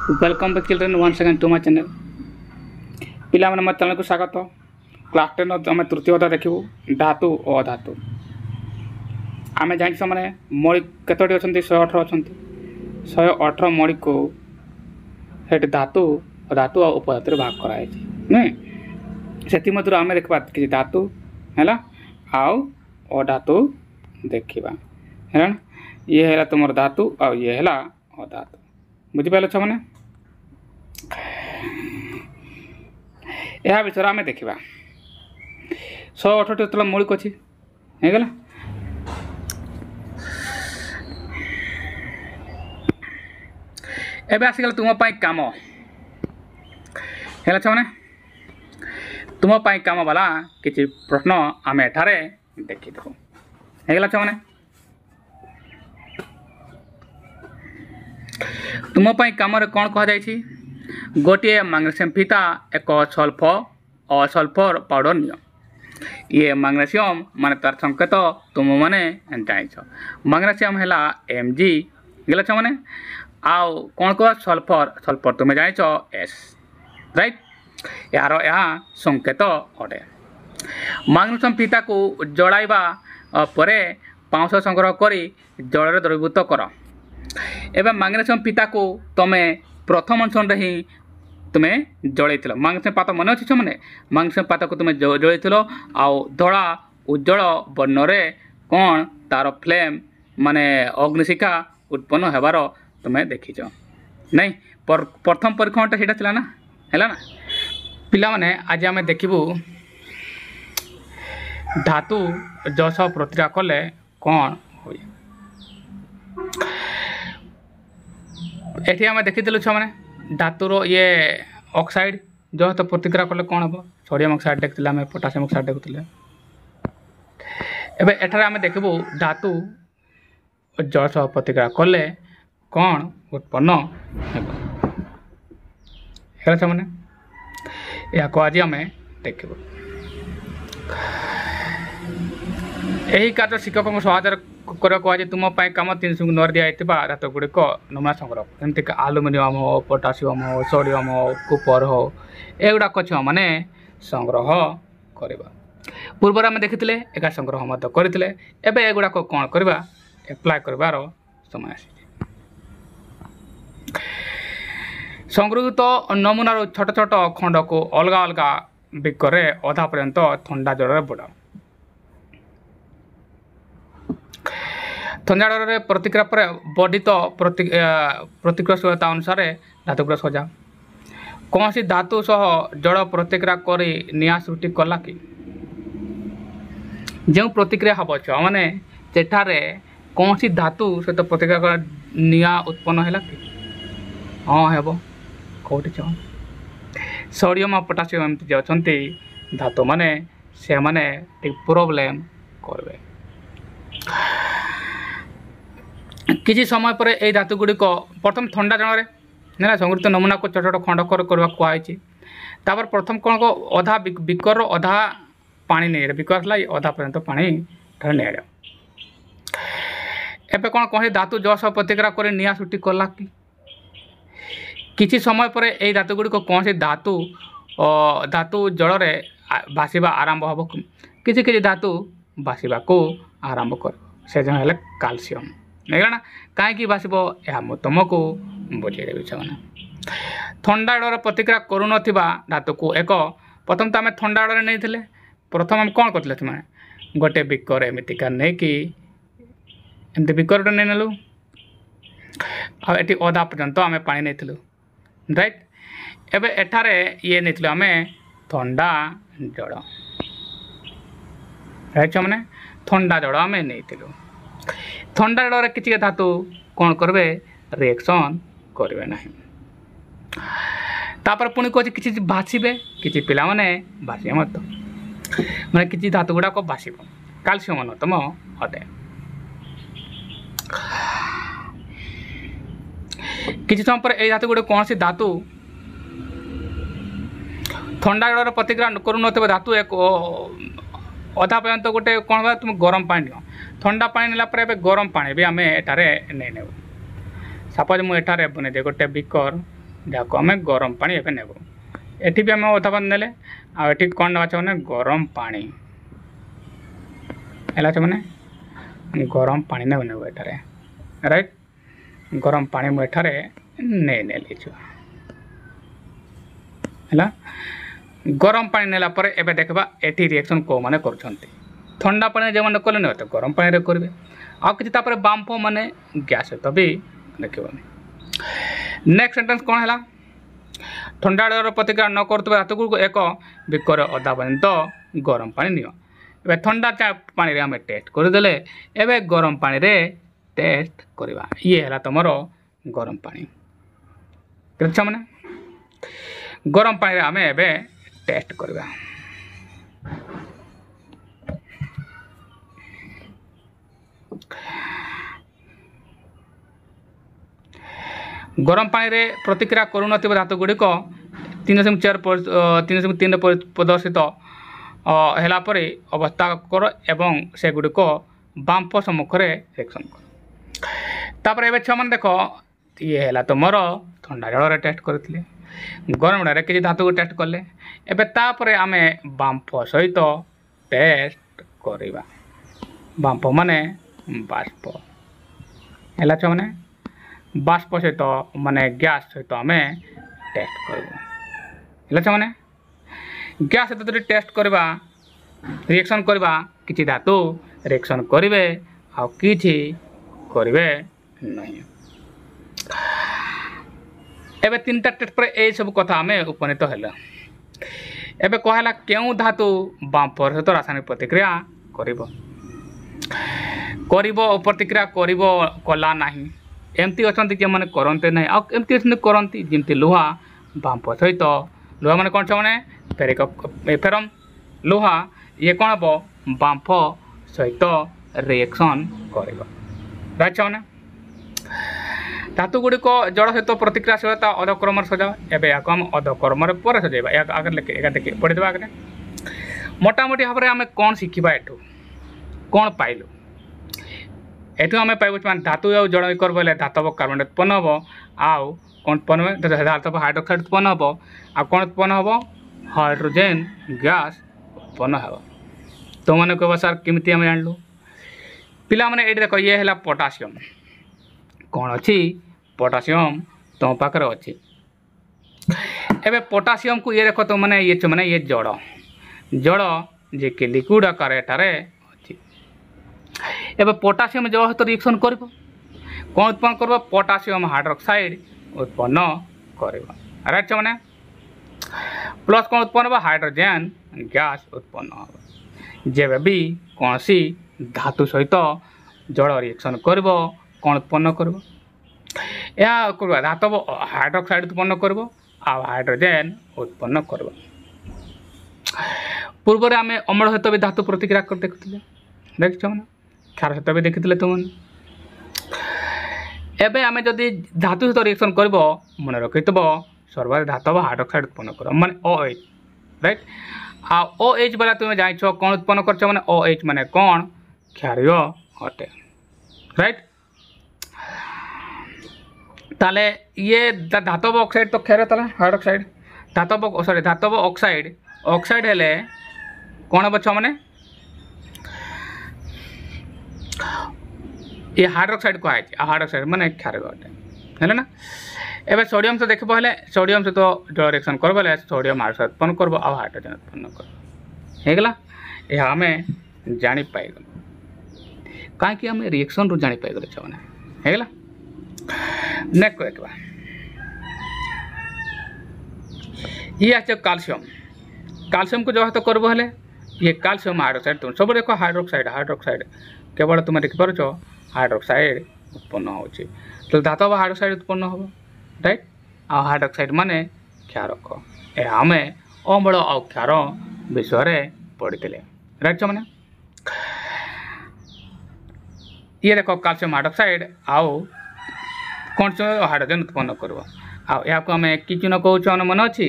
Welcome back children once again to my channel. पिला माने मत चैनल को स्वागत। क्लास 10 आम तृतीय अध्याय देखू धातु और अधातु। आम जान मैंने मौलिक कतोटी अच्छा 118 अच्छा 118 मौलिक को धातु धातु और उपधातु भाग कराई नहीं से आम देखा कि धातु है आउ अधातु देखा है ये है तुम धातु आ ये है अधातु बुझिपाल छ मैंने यह विषय आम देखा 118 तला मौलिक अच्छी होगला एबे आसीगला तुम काम है मैंने तुम काम वाला किसी प्रश्न आम एठारे देखीदेबू होगला छ मैंने तुम काम कौन कहुई गोटे मैग्नेशियम फीता एक सल्फर पाउडर नियो ये मैग्नेशियम माने तार संकेत तुम मैंने जान मैग्नेशियम है Mg गला छ मैंने आउ कौन कह सल्फर तुम जान S राइट यार यहाँ संकेत अटे मैग्नेशियम फीता को जड़ाइबा परे पाउंश संग्रह करी जल द्रवीभूत कर एवं मैग्नेशियम फीता को तुम प्रथम अंशन ही तुम्हें जड़े मैग्नेशियम पात मन अच्छे मैंने मैग्नेशियम पात को तुम जड़े आउ धड़ा उज्जवल बर्ण कौन तार फ्लेम माने अग्निशिखा उत्पन्न होबार तुम्हें देखीच नहीं प्रथम परीक्षणटा सीटा थी ना है ना पिला माने आज आम देखू धातु जस प्रतिक्रिया कले कौन हुए ये आम देखीलु छुआ मैंने धातुर ये ऑक्साइड जो तो प्रतिक्रिया कले कौन हम सोडियम ऑक्साइड देखते आम पोटासियम ऑक्साइड देखुले एबे एठारे आम देखबू धातु जल सह प्रतिक्रिया कले कौन उत्पन्न है मैंने या आज आम देखू यही कार्य शिक्षक सहायता आज तुम कम 300 नंबर दिखाई धातु गुड़िक नमूना संग्रह जमीक आलुमिनियम हो पोटासियम हो सोडियम हो कूपर हो एगुड़ाक मैंने संग्रह करवा पूर्व आम देखी एक संग्रह करते एवं एगुड़ाक कौन करवा एप्लाय करार समय आसी संग्रहित नमूनार छोट छोट खंड को अलग अलग बिकरे अधा पर्यंत ठंडा जल बुड़ा ठंडा जल प्रतिक्रिया पर वर्धित प्रतिक्रियाशीलता अनुसार धातुगुड़ा सजा कौन सी धातु सह जल प्रतिक्रिया कर निआ सृष्टि कला कि जो प्रतिक्रिया हम छुआ मैंने सेठारे कौन सी धातु सहित प्रतिक्रिया कर निआ उत्पन्न है कि हाँ हेब कौटी छ सोडियम और पोटासियम एमती जो अच्छा धातु माने से माने प्रोब्लेम करबे किसी समय पर यही धातु गुड़िक प्रथम ठंडा जल ना संग्रहित नमूना को छोट छोट खंड करवा कहुई प्रथम कौन को अधा बिकर अधा पानी नहीं बिकर है अधा पर्यंत पानी नहीं एवं कौन कौन धातु जस प्रतिक्रिया कर निआ सृष्टि कला कि किसी समय पर यही धातु गुड़िक कौन से धातु जल भाषा आरंभ हम किसी किसी धातु भाषा को आरंभ कर से जन है कैल्शियम नहीं ना कहीं भाषब यह तुमको बुझेदेवी से ठंडा जल प्रतिक्रिया करून धातु को एक प्रथम तो आम ठंडा जल नहीं प्रथम आम कौन करते गोटे बिकर एमतिका नहीं कि एमती बिकर नहीं नेलु आठी अधा पर्यंत आम पा नहीं राइट एवं एठारे ये नहीं आम ठंडा जल राइट मैंने ठंडा जल आम नहीं ठंडा जल किसी धातु कौन करेंगे रिएक्शन करेंगे ना तापर पुणी कह कि भाषे किसी पिला माने भाषे मत मैंने किसी धातु गुड़ाक भाषब कैल्शियम अन्यतम अटे किसी समय पर यही धातु गुड़े कौन सी धातु ठंडा जल प्रतिक्रिया करून धातु एक अधा पर्यंत गोटे कौन तुम गरम पानी नियो ठंडा पानी नेला गरम पानी भी आम एठारे नहीं नेब सपोज मुझे बनेदे गोटे बिकर जहाँ आम गरम पानी एवं नेब एटी भी आम अधा पानी नेले आठी कौन ना मैंने गरम पानी है मैंने गरम पानी ने नेब एठारे राइट गरम पानी मुझे नहीं नेली है गरम पानी नेला पर एबे देखबा एटी रिएक्शन को माने करछंती ठंडा पानी जे माने कले न तो गरम पानी रे करबे आ किछि तापर बांफ माने गैस तो भी देखिबो नेक्स्ट सेंटेंस कोन हला ठंडा जल प्रतिक्रिया न करतबे धातु को एक बिकर अधा पर्यंत गरम पानी नियो एबे ठंडा पानी रे हमें टेस्ट कर देले एबे गरम पानी रे टेस्ट करबा ये हला तमरो गरम पानी अच्छा माने गरम पानी रे हमें एबे टेस्ट करबा गरम पानी रे प्रतिक्रिया करू नथिबा धातु गुडी को 3.3 प्रदर्शित हेला परे अवस्था कर एवं से गुडी को बांफ सम्मुख रे रिएक्शन कर तापर एबे छ मन देखो ये हेला तो मोर ठंडा जल रे टेस्ट करथिले गरम रे किछि धातु को टेस्ट करले एबे तापर आमे बांफ सहित टेस्ट करबा बांफ माने बाष्प हेला छ माने बाष्प सहित माने गैस सहित आमे टेस्ट करबा हेला छ माने गैस सहित टेस्ट करबा रिएक्शन करबा किछि धातु रिएक्शन करिवे आ किछि करिवे नहीं एबे तीनटा टेस्ट पर ए सब कथा आमे उपनीत हेला एबे कहला केउ धातु बांफ सहित रासायनिक प्रतिक्रिया करिवो प्रतिक्रिया करिवो कला नाही एमती अछंती जे माने करंते नाही आ एमती अछंती करंती जेमती लोहा बांफ सहित लोहा माने कोन छ माने फेरम लोहा ये कोन हबो बांफ सहित रिएक्शन करिवो राइट माने धातु गुडी को जड़ सहित प्रतिक्रियाशीलता अधक्रम सजा एबे याको हम अधक्रम पर सजेबा या आगे लिखे एका देखि पढि देबा आगे मोटा मोटी भाबरे हमें कोन सिखिबा एठू कोन पाइलु एठू हमें पाइबो मान धातु आ जड़ करबले धातव कार्बन उत्पन्न हबो आउ कोन उत्पन्न धातव हाइड्रोक्साइड उत्पन्न हबो आ कोन उत्पन्न हबो हाइड्रोजन गैस उत्पन्न हबो तो माने कहबो सर केमिति हम जानलु पिला माने एठी देखो ये हला पोटासियम कौन अच्छी पोटासियम तुम पाखे अच्छी एबे पोटासियम को ये देखो तो मैंने ये जड़ जड़ जे कि लिक्विड आकार एठारे अच्छी एबे पोटासियम जड़ सहित रिएक्शन कर कौन उत्पन्न कर पोटासियम हाइड्रोक्साइड उत्पन्न कर राइट मैंने प्लस कौन उत्पन्न हो हाइड्रोजन गैस उत्पन्न हो जेबे भी कौन सी धातु सहित जड़ रिएक्शन कर कौन उत्पन्न करबो या करबा धातव हाइड्रोक्साइड उत्पन्न करबो आ हाइड्रोजन उत्पन्न करबो पूर्व रे आमे अम्ल सहित भी धातु प्रतिक्रिया कर देखथिले देखछ माने क्षार सहित भी देखथिले तुम एबे आमे जदी धातु सहित रिएक्शन करबो मन रखितबो सर्वार धातव हाइड्रोक्साइड उत्पन्न करबो माने OH राइट आ OH वाला तुम जाइछो कोन उत्पन्न करछ माने OH माने कोन क्षारीय हटे राइट ताले ये धातव ऑक्साइड तो खेर ताले हाइड्रोक्साइड धातव सॉरी धातव ऑक्साइड ऑक्साइड हेले कौन बच्चा माने ये हाइड्रोक्साइड को हाइड्रोक्साइड माने क्षार है ना एबे सोडियम से देखबो हेले सोडियम से तो जो रिएक्शन करबले सोडियम हाइड्रोक्साइड उत्पन्न करबो आ हाइड्रोजन उत्पन्न करबो हेगला ए हमें जानि पाइ गलो काहे कि हमें रिएक्शन रो जानि पाइ गलो छने हेगला नेक्स्ट देखबा ये आछे कैल्शियम कैल्शियम को जो तो करबो हेले ये कैल्शियम हाइड्रोक्साइड तुम सब देखो हाइड्रोक्साइड केवल तुम देख पारछो हाइड्रोक्साइड उत्पन्न होछि तो धातव हाइड्रोक्साइड उत्पन्न होबो राइट आ हाइड्रोक्साइड माने क्षारक ए हमें अम्ल और क्षार विषय रे पढ़िथिले राइट माने ये देखो कैल्शियम हाइड्रोक्साइड आउ कौन से हाइड्रोजन उत्पन्न करबो आ या को हमें कि चून कहउछ मन अछि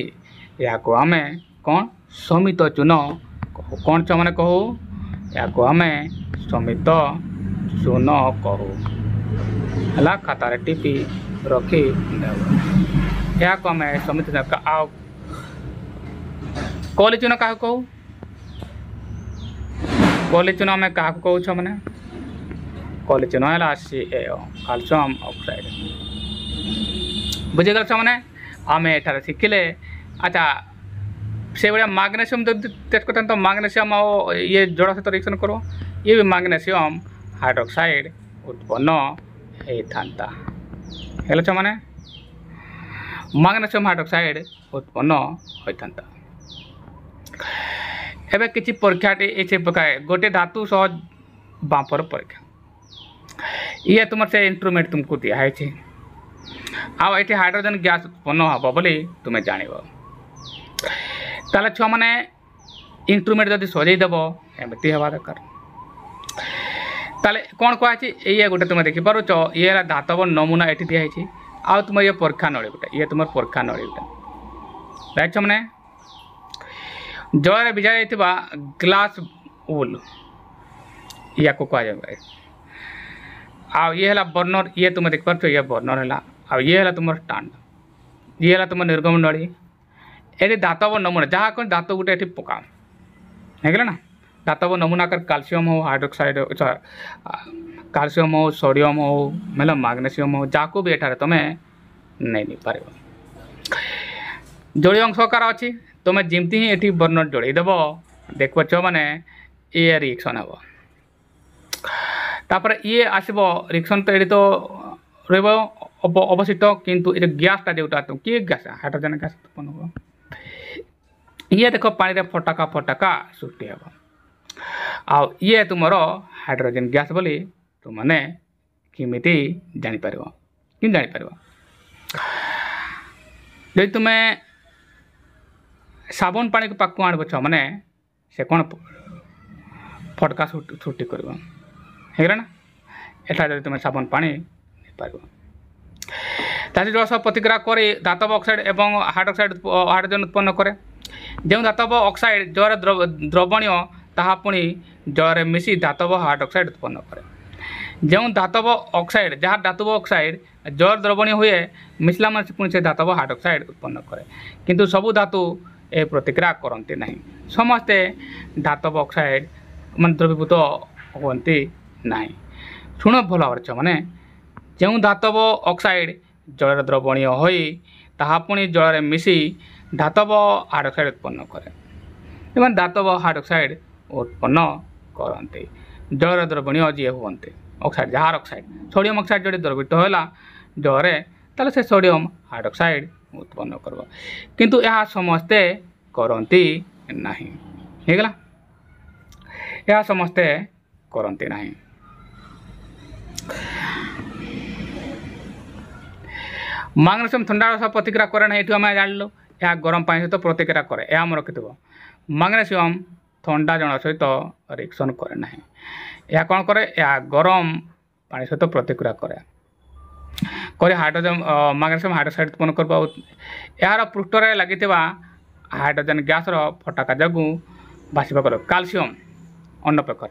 या को हमें कौन समित चून कौन छ माने कहू या को हमें समित चून कहू हला खाता रे टिपी रखी देबो यहाँ को आम समिति कोली चून क्या कहू कोली चून आम क्या कहूँ मैंने कोली चून है कैल्शियम ऑक्साइड बुझीगल मैंने आम एठार शिखिले अच्छा से भाया मैग्नेशियम जब टेस्ट करते तो मैग्नेशियम और ये जोड़ा सहित रिएक्शन करो ये भी मैग्नेशियम हाइड्रोक्साइड उत्पन्न होता है मैंने मैग्नेशियम हाइड्रोक्साइड उत्पन्न होता एवं किसी परीक्षा पकाए गोटे धातु सह बांपर परीक्षा ये तुम से इंस्ट्रूमेंट तुमको दिखाई आठ हाइड्रोजन गैस उत्पन्न हम बोली तुम्हें जान ताले छुआ मैंने इंस्ट्रूमेंट जब सजेदेव एमती हवा दरकार ताले कौन कहुच्छी ये गोटे तुम देखिपुच ये धातव नमूना ये दिखाई आउ तुम ये परीक्षा नड़ी गोटे ये तुम परीक्षा नड़ी गोटे देख मैंने जल भिजा ग्लास वुल या कहुए आ ये है बर्नर ये तुम देखिपुच ये बर्नर है आ ये है तुम स्टांड ये है तुम निर्गमन नड़ी ये धातव नमूना जहाँ कौन धातु गोटे ये पका है ना धातव नमूना कर कैल्शियम हो हाइड्रोक्साइड कैल्शियम हो सोडियम हो मतलब मैग्नेशियम हो जहाँ को भी एठार तुम्हें नहीं पार जोड़ी अंश कार अच्छी तुम्हें जमती ही ये बर्नर जोड़देव देख मैंने ये रिएक्शन हम तापर ये आसब रिएक्शन तो ये तो अवशिष्ट किंतु ये गैसटा जोटा तुम किए गैस हाइड्रोजन गैस उत्पन्न हो ये देख पानी रे फटाका फटाका सृष्टि हम आ ये तुम हाइड्रोजन गैस बोली तुमने किमी जापर कि जापर जदि तुम्हें साबुन पानी को पाक आण मैंने से कौन फटका सृष्टि कर ना एटा जब तुम्हें साबुन पानी पार ताकि जल सह प्रतिक्रिया कर धातव ऑक्साइड एवं हाइड्रोक्साइड हाइड्रोजन उत्पन्न करे जो धातव ऑक्साइड जल द्रवणीय ताहा पुणी जल मिसी धातव हाइड्रोक्साइड उत्पन्न करे जो धातव ऑक्साइड जहाँ धातव ऑक्साइड जल द्रवणीय हुए मिसला मन पुणी से धातव हाइड्रोक्साइड उत्पन्न करे किंतु सबु धातु ए प्रतिक्रिया करते नहीं समस्ते धातव ऑक्साइड मान द्रवीभूत होती नहीं शुण भल भाव मैंने जो धातव ऑक्साइड जल द्रवणीय होई ताहा पुणी जल मिसी धातव हाइड्रोक्साइड उत्पन्न करे धातव हाइड्रोक्साइड उत्पन्न करते जल द्रवणीय जी हमें oxide jar oxide sodium oxide जो द्रवित होला जल ताले से सोडियम हाइड्रोक्साइड उत्पन्न कर किंतु यह समस्ते करती नहीं होगला यह समस्ते करती नहीं मैग्नेशियम ठंडा सह प्रतिक्रिया करे ना ये आम जान यह गरम पानी सहित प्रतिक्रिया करे यह आम रखि मैग्नेशियम ठंडा जन सहित रिएक्शन करे ना यह कौन करे यह गरम पानी सहित प्रतिक्रिया करे हाइड्रोजन मैग्नेशियम हाइड्रोक्साइड उत्पन्न कर यार पृष्ठ में लगी हाइड्रोजन गैस फटाका जगू भाषा कर कैल्शियम अन्नपेक्षर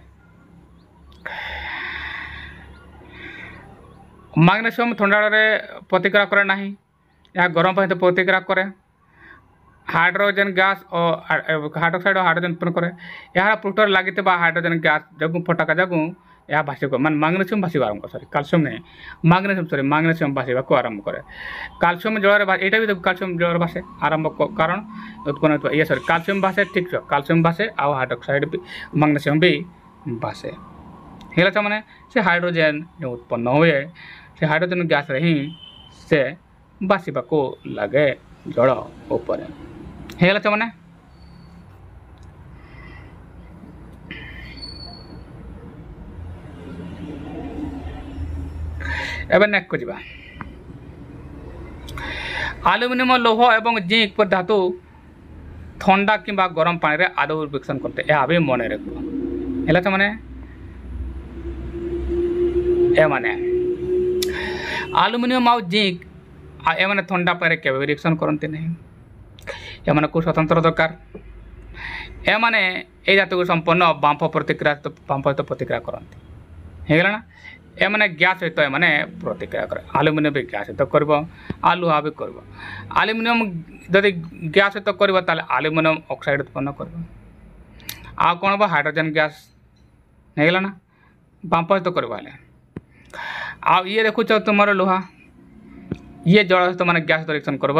मैग्नेशियम ठंडा प्रतिक्रिया करे ना यह गरम पानी सहित प्रतिक्रिया करे हाइड्रोजन गैस और हाइड्रोक्साइड और हाइड्रोजन उत्पन्न करे यार पृष्ठ में लगी हाइड्रोजन गैस जगू फटाका जगू यह भाषा मान मैग्नेशियम भाषा आरंभ करे सॉरी कैल्शियम नहीं मैग्नेशियम भाषा को आरंभ करे कैल्शियम जल यहाँ भी कैल्शियम जल भाषे आरंभ कारण उत्पन्न होता ये सॉरी कैल्शियम भाषे ठीक है कैल्शियम भाषे आ हाइड्रोक्साइड भी मैग्नेशियम भी भाषे होगा मैंने से हाइड्रोजन जो उत्पन्न हुए से हाइड्रोजन गैस ही से बासिबा को लगे जल उपर होगा मैंने एवं नेक्स्ट को जीवा आलुमिनियम लौह एवं जिंक पर धातु ठंडा किंबा गरम पानी रे आदौ रिएक्शन करते यह भी मन रखो मैंने ए माने आलुमिनियम आउ जिंक ए माने ठंडा पानी के रिएक्शन करते नहीं ए माने को स्वतंत्र दरकार ए माने ए धातु को संपन्न बांफ प्रतिक्रिया तो बांफ तो प्रतिक्रिया करते होगा ना एमाने गैस सहित एमाने प्रतिक्रिया करे आलुमिनियम भी गैस सहित कर लुहा भी कर आलुमिनियम जदि गैस सहित कर आलुमिनियम ऑक्साइड उत्पन्न कर आ कौन बा हाइड्रोजन गैस होगा ना बांप सहित कर ये देखुच तुम लुहा ये जल सहित मैंने गैस रिएक्शन कर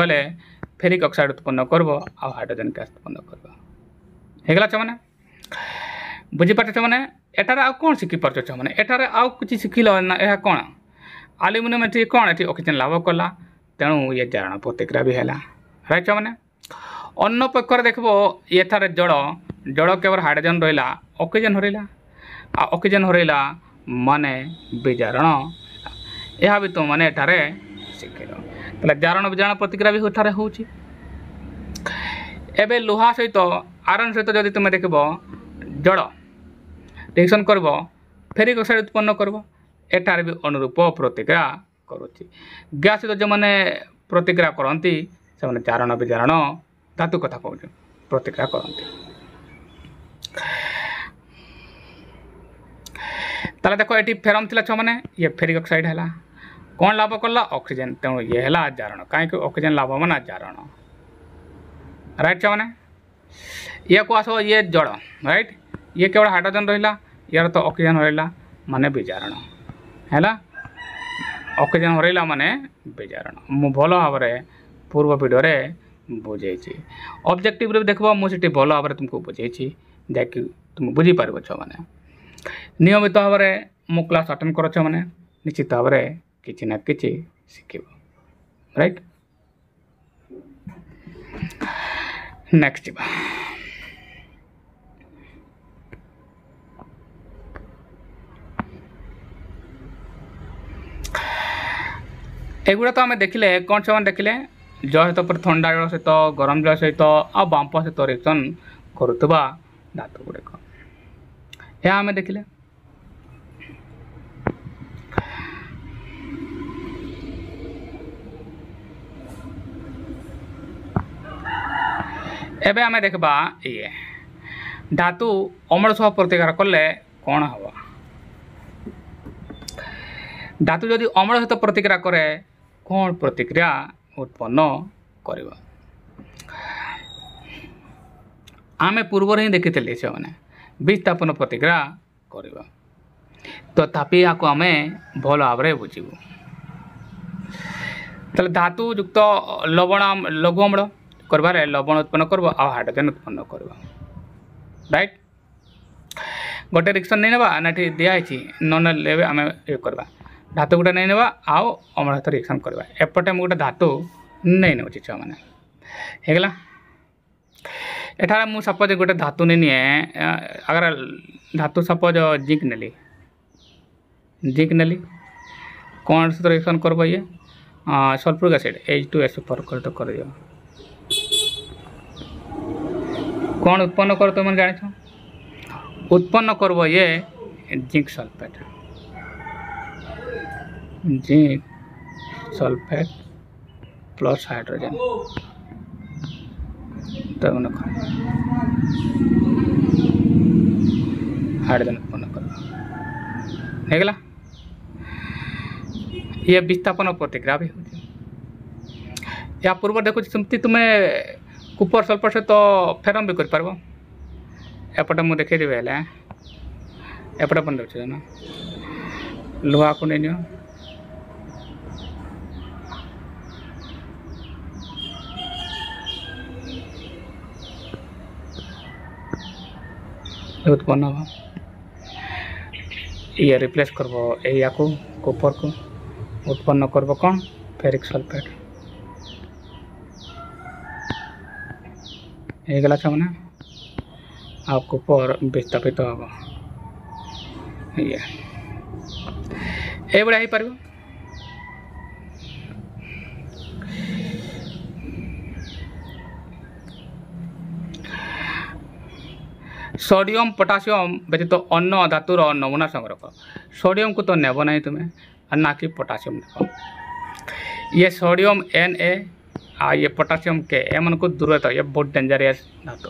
फेरिक ऑक्साइड उत्पन्न कर हाइड्रोजन गैस उत्पन्न करगला छे मैंने बुझीपार छे मैंने एटार आ कौन शिखी पार्छ छे मैंने एटार आउ किछि शिखिल ना यह कौन आलुमिनियम ये कौन ये ऑक्सीजन लाभ कला तेणु ये जारण प्रतिक्रिया भी है राइट मैंने अन्न पक्षर देखो ये जड़ जड़ केवल हाइड्रोजन रहा ऑक्सीजन हरला ऑक्सीजन हरला माने विजारण यह भी तुम मैंने एठारे शिखिल ताले जारण विजारण प्रतिक्रिया भी एठारे होउछि एबे लुहा सहित आयरन सहित जदि तुम देख जड़ रिएक्शन कर फेरिक ऑक्साइड उत्पन्न कर एठार भी अनुरूप प्रतिक्रिया करुच्ची गैस सहित जो मैंने प्रतिक्रिया करती से जारण विजारण धातु कथा कहूँ प्रतिक्रिया करती ताले देखो ये फेरम थी छो मैंने ये फेरिक ऑक्साइड है कौन लाभ कला ऑक्सीजन तेणु ये है जारण कहीं ऑक्सीजन लाभ माना जारण राइट छो मैंने ये को आस ये जड़ राइट ये केवल हाइड्रोजन रहा यार तो ऑक्सीजन रहा माने विजारण है ऑक्सीजन रहा माने विजारण मु भल भाव पूर्व वीडियो रे बुझे ऑब्जेक्टिव रे देखो मुझे भल भाव तुमको बुझे जैकि तुम बुझीपार मैंने नियमित भाव मो क्लास अटेंड कर मैंने निश्चित भाव किसी ना किसी शिख राइट नेक्स्ट एगुड़ा तो आम देखिले कौन से देखिले जल सहित पर ठंडा जल सहित गरम जल सहित आ बांप सहित रिएक्शन करुवा धातु गुड़िक यह आम देखिले एबे आम देखा ये धातु अम्ल सह प्रतिक्रिया कले कौन हम धातु जदि अम्ल सहित प्रतिक्रिया करे कौन प्रतिक्रिया उत्पन्न कर आमे पूर्व ही देखी से मैंने विस्थापन प्रतिक्रिया कर तथापि या आम भल भाव बुझू ताले धातु युक्त लवण लघु अम्ल कर लवण उत्पन्न कर हाइड्रोजन उत्पन्न कर राइट गोटे रिएक्शन नहीं ना ना दिखाई न ले आम ये करवा धातु गोटे नहीं ना आउ अम्ल सहित रिएक्शन करवा एपटे मुझे गोटे धातु नहीं नौ छुआ मैंने होगला एठार मु सपोज गोटे धातु नहीं निए अगर धातु सपोज जिंक नेली कौन सहित रिएक्शन करब ये सल्फ्यूरिक एसिड H2SO4 कर दियो कौन उत्पन्न कर तुम जान उत्पन्न करब ये जिंक सल्फेट प्लस हाइड्रोजन तो हाइड्रोजन उत्पन्न कर ये विस्थापन प्रतिक्रिया भी हो या पूर्व देखो सेमती तुम्हें कुपर सल्फर सहित फेरम भी कर एपटे मुझे देखेदेवी है एपटे बन रही ना लुहा को नहीं उत्पन्न हम ये रिप्लेस करब या कॉपर को उत्पन्न करब कौन फेरिक सल्फेट होगला मैंने आ कॉपर विस्थापित हम ये भाया हो पार सोडियम पोटासियम व्यतीत अन्न धातुर नमूना संग्रह सोडियम को तो नेब ना तुम्हें ना कि पोटासियम नेब ये सोडियम Na आ ये पोटासियम के एमन को दूर तो ये बहुत डेंजरियस धातु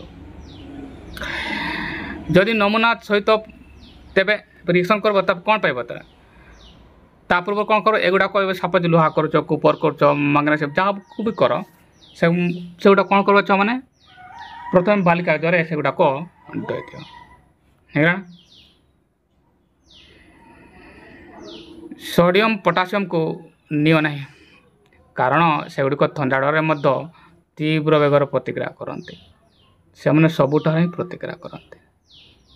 जदि नमूना सहित तेबे रिएक्शन करब तब कौन पाइब ता पूर्व कौन कर एगुड़ा कह सपोज लुहा कर कुपर कर मैग्नेशियम जहाँ भी कर से गुड़ा कौन कर मैंने प्रथम बालिका जरे से गुड़ाक दे दियो। सोडियम पोटासियम को नियो नहीं कारण सेगुड़िक थंडा जड़े तीव्र बेगर प्रतिक्रिया करते से मैंने सबुठार ही प्रतिक्रिया करते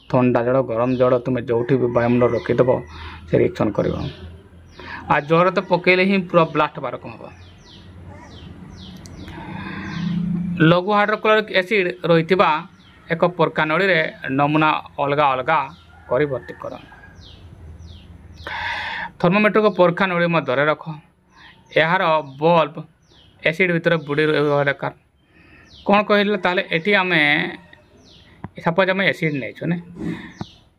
थंडा जड़ गरम जड़ तुम्हें जो भी वायुमंडल रखीदेव से रिएक्शन कर आ जर तो पकड़े ही पूरा ब्लास्ट बारक हम लघु हाइड्रोक्लोरिक एसिड रही एक पोरका नली नमूना अलग अलग कर भर्ती कर थर्मोमीटर को पोरखा नली मध्य रख यार बल्ब एसिड भितर बुड़ी रहा दरकार कौन कहले ताले एटी आम सपोज आम एसिड नहीं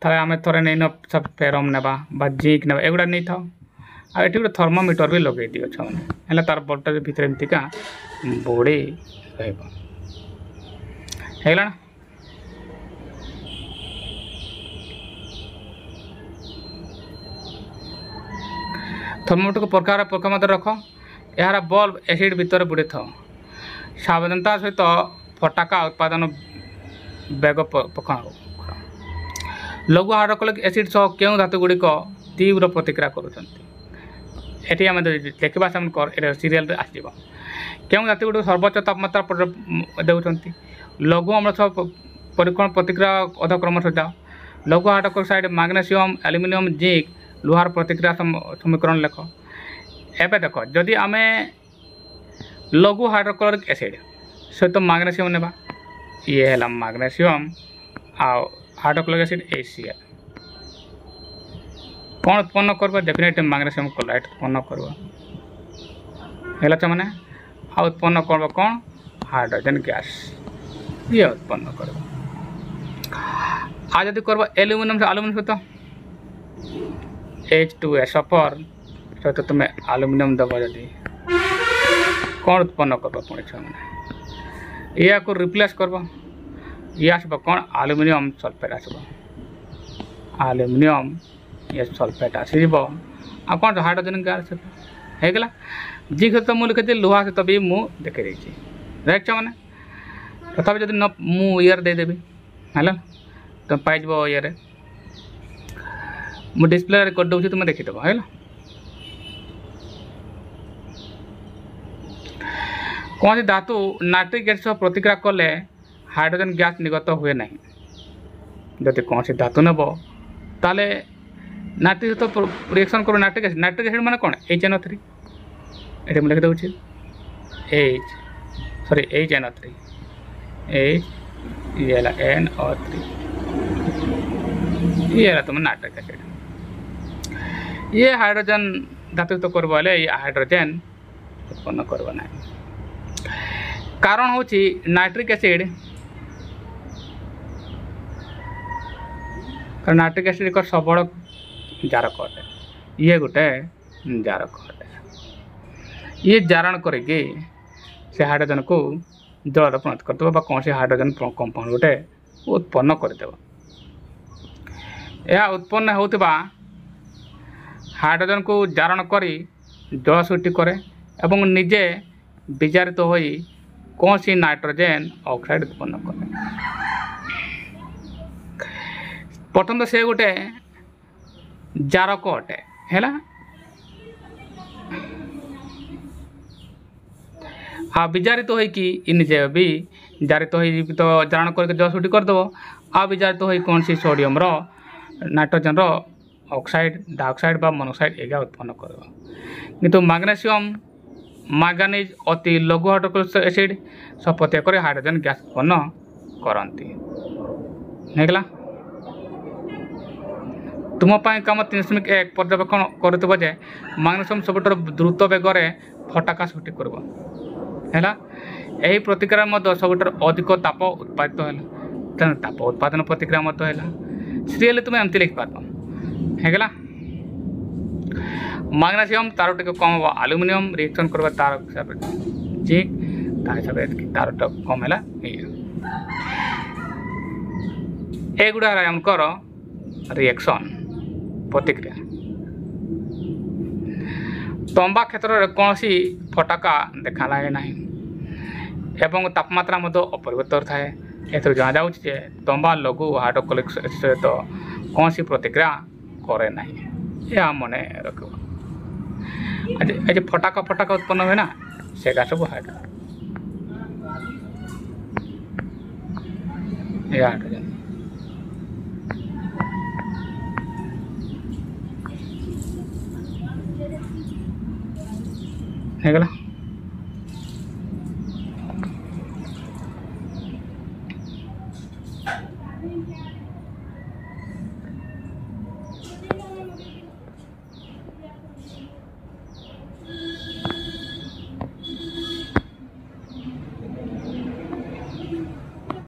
ताले आम थोड़े नहीं सब फेरम ना जिंक ना एगुड़ा नहीं था आ गोटे थर्मोमीटर भी लगे दियो छाने तार वोल्टेज भितर एमतीका बुड़ी रहा थर्मोमीटर को पोरखा मध्य रख यार बल्ब एसिड भितर बुड़ी था सावधानता सहित फटाका उत्पादन बेग पकाण लघु हाइड्रोक्लोरिक एसिड सह क्यों धातु गुड़िक तीव्र प्रतिक्रिया करुँच आम देखा से सीरियल आसव क्यों धातु गुड़िक सर्वोच्च तापमात्रा देउछंती लघु अम्ल सह परिकरण प्रतिक्रिया अधक्रम सजा लघु हाइड्रोक्साइड मैग्नेशियम एल्युमिनियम जिंक लुहार प्रतिक्रिया समीकरण लेख एवं देख जदि आम लघु हाइड्रोक्लोरिक एसिड सहित मैग्नेशियम नेबा ये है मैग्नेशियम आ हाइड्रोक्लोरिक एसिड HCl कौन उत्पन्न कर डेफिनेटली मैग्नेशियम क्लोराइड उत्पन्न कर मैंने आ उत्पन्न कर कौन हाइड्रोजन गैस ये उत्पन्न कर आ जदि कर एल्युमिनियम से एल्युमिनियम सहित H2SO पर सहित तुम्हें एल्युमिनियम दब जदि कौन उत्पन्न कर पुणी छुआ मैंने या को रिप्लेस कर ये आसब कौन एल्युमिनियम सल्फेट आसब एल्युमिनियम ये सल्फेट आसब आ कौन हाइड्रोजन गैस होगा जिंक सहित मुझे लिखी लुहा सहित भी मुझे देखी देती राइट मैंने तथा जब न मुझे देदेवी है तुम पाइब ये मु डिस्प्ले कर दूसरी तुम देखीदेव है कौन सी धातु नाइट्रिक एसिड सह प्रतिक्रिया कले हाइड्रोजन गैस निर्गत हुए ना जदि कौन सी धातु नेब ताले नाइट्रिक सहित रिएक्शन कर नाइट्रिक एसिड माने कौन HNO3 ये मुझे लिखिदे HNO3 NO3 ये तुम नाइट्रिक एसिड ये हाइड्रोजन धातु तो करवा ये हाइड्रोजन उत्पन्न करवा ना कारण हूँ नाइट्रिक एसिड नाइट्रिक एसिड एक सबल जार अटे ये गोटे जार अटे ये जारण करके से हाइड्रोजन को जल परिणत करदे कौन से हाइड्रोजन कंपाउंड गोटे उत्पन्न करदेव यह उत्पन्न होता हाइड्रोजन को जारण करी जल सृष्टि करे एवं निजे विजारित हो कौन सी नाइट्रोजन ऑक्साइड उत्पन्न करे प्रथम तो से गोटे जारक अटे है आ विजारित हो निजे भी जारित हो तो जारण करके जल सृष्टि करदेव आ विजारित हो कौन सी सोडियम नाइट्रोजन ऑक्साइड डाइऑक्साइड बा मोनोक्साइड एगा उत्पन्न कर किंतु मैग्नेशियम मैंगानीज अति लघु हाइड्रोक्लोरिक एसिड सब प्रत्येक हाइड्रोजन गैस उत्पन्न करती है तुम कम 3.1 पर्यवेक्षण कर मैग्नेशियम सब द्रुत बेगर फटाका सृष्टि कर यही प्रतिक्रिया सब अधिक ताप उत्पादित है ताप उत्पादन प्रतिक्रिया है सीरियल तुम एमती लिखिपार है मैग्नेशियम तार टे कम हम एल्युमिनियम रिएक्शन करवा तार हिसाब जिंक तार हिसाब तार कम है एगुड़ा रिएक्शन प्रतिक्रिया ତମ୍ବା କ୍ଷେତ୍ରରେ କୌଣସି ଫଟାକା ଦେଖାଲାଗେ ନାହିଁ ଏବଂ ତାପମାତ୍ରା ମଧ୍ୟ ଅପରିବର୍ତ୍ତିତ ଥାଏ। ଏଥିରୁ ଜଣାଯାଉଛି ଯେ ତମ୍ବା ଲଘୁ ହାଇଡ୍ରୋକ୍ଲିକ୍ ସହିତ କୌଣସି ପ୍ରତିକ୍ରିୟା କରେ ନାହିଁ। ଏହା ମନେ ରଖିବ। ଏ ଯେ ଫଟାକା ଉତ୍ପନ୍ନ ହୁଏ ନା ସେଗା ସବୁ ହାଇଡ୍ରୋଜେନ। ଏହା ହାଇଡ୍ରୋଜେନ। ହେଇଗଲା।